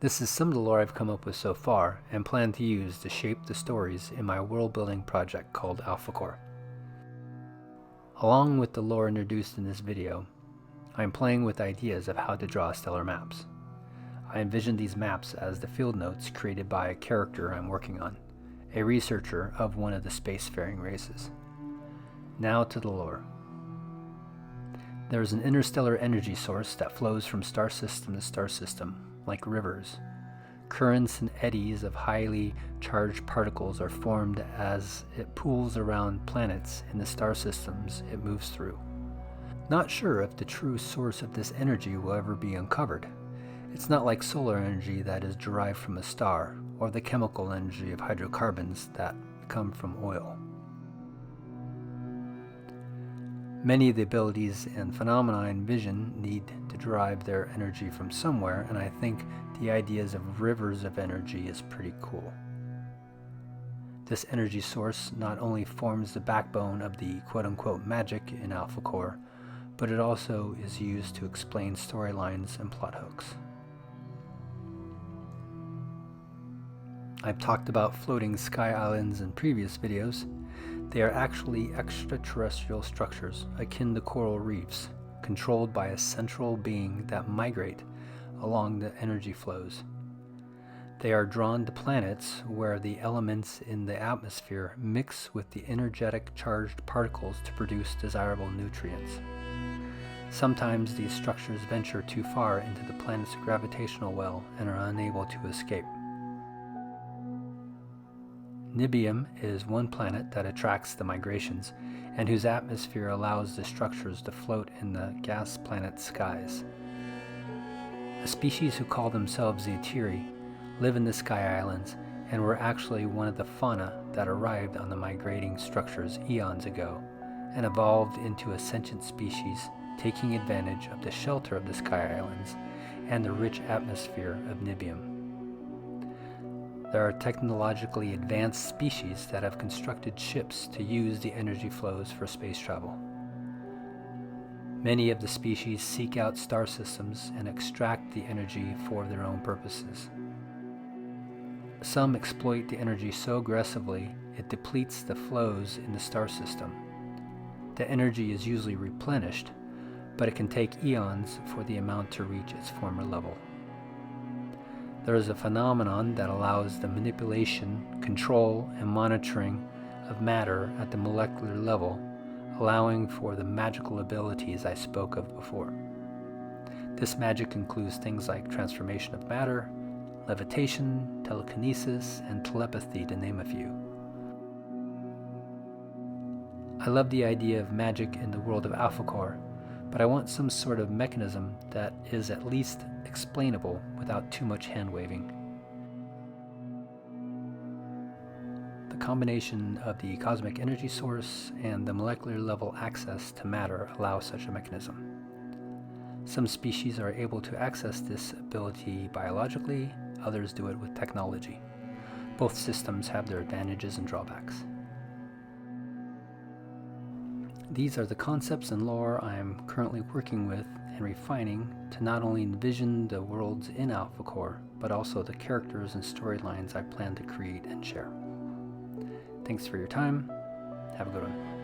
This is some of the lore I've come up with so far and plan to use to shape the stories in my world building project called AlphaCore. Along with the lore introduced in this video, I am playing with ideas of how to draw stellar maps. I envision these maps as the field notes created by a character I'm working on, a researcher of one of the spacefaring races. Now to the lore. There is an interstellar energy source that flows from star system to star system, like rivers. Currents and eddies of highly charged particles are formed as it pools around planets in the star systems it moves through. Not sure if the true source of this energy will ever be uncovered. It's not like solar energy that is derived from a star, or the chemical energy of hydrocarbons that come from oil. Many of the abilities and phenomena I envision need to derive their energy from somewhere, and I think the ideas of rivers of energy is pretty cool. This energy source not only forms the backbone of the quote-unquote magic in AlphaCore, but it also is used to explain storylines and plot hooks. I've talked about floating sky islands in previous videos. They are actually extraterrestrial structures akin to coral reefs, controlled by a central being that migrate along the energy flows. They are drawn to planets where the elements in the atmosphere mix with the energetic charged particles to produce desirable nutrients. Sometimes these structures venture too far into the planet's gravitational well and are unable to escape. Nibium is one planet that attracts the migrations and whose atmosphere allows the structures to float in the gas planet skies. A species who call themselves Zephyri live in the sky islands and were actually one of the fauna that arrived on the migrating structures eons ago and evolved into a sentient species, taking advantage of the shelter of the sky islands and the rich atmosphere of Nibium. There are technologically advanced species that have constructed ships to use the energy flows for space travel. Many of the species seek out star systems and extract the energy for their own purposes. Some exploit the energy so aggressively it depletes the flows in the star system. The energy is usually replenished, but it can take eons for the amount to reach its former level. There is a phenomenon that allows the manipulation, control, and monitoring of matter at the molecular level, allowing for the magical abilities I spoke of before. This magic includes things like transformation of matter, levitation, telekinesis, and telepathy, to name a few. I love the idea of magic in the world of AlphaCore, but I want some sort of mechanism that is at least explainable without too much hand-waving. The combination of the cosmic energy source and the molecular level access to matter allows such a mechanism. Some species are able to access this ability biologically, others do it with technology. Both systems have their advantages and drawbacks. These are the concepts and lore I am currently working with and refining to not only envision the worlds in AlphaCore, but also the characters and storylines I plan to create and share. Thanks for your time. Have a good one.